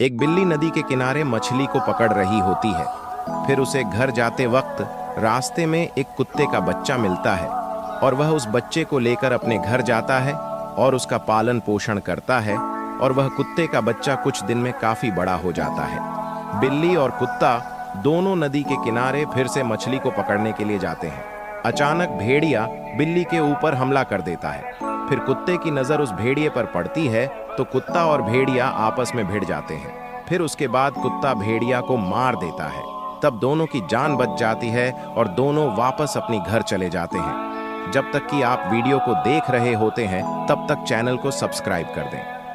एक बिल्ली नदी के किनारे मछली को पकड़ रही होती है। फिर उसे घर जाते वक्त रास्ते में एक कुत्ते का बच्चा मिलता है और वह उस बच्चे को लेकर अपने घर जाता है और उसका पालन पोषण करता है और वह कुत्ते का बच्चा कुछ दिन में काफी बड़ा हो जाता है। बिल्ली और कुत्ता दोनों नदी के किनारे फिर से मछली को पकड़ने के लिए जाते हैं। अचानक भेड़िया बिल्ली के ऊपर हमला कर देता है। फिर कुत्ते की नजर उस भेड़िए पर पड़ती है तो कुत्ता और भेड़िया आपस में भिड़ जाते हैं। फिर उसके बाद कुत्ता भेड़िया को मार देता है। तब दोनों की जान बच जाती है और दोनों वापस अपनी घर चले जाते हैं। जब तक कि आप वीडियो को देख रहे होते हैं तब तक चैनल को सब्सक्राइब कर दें।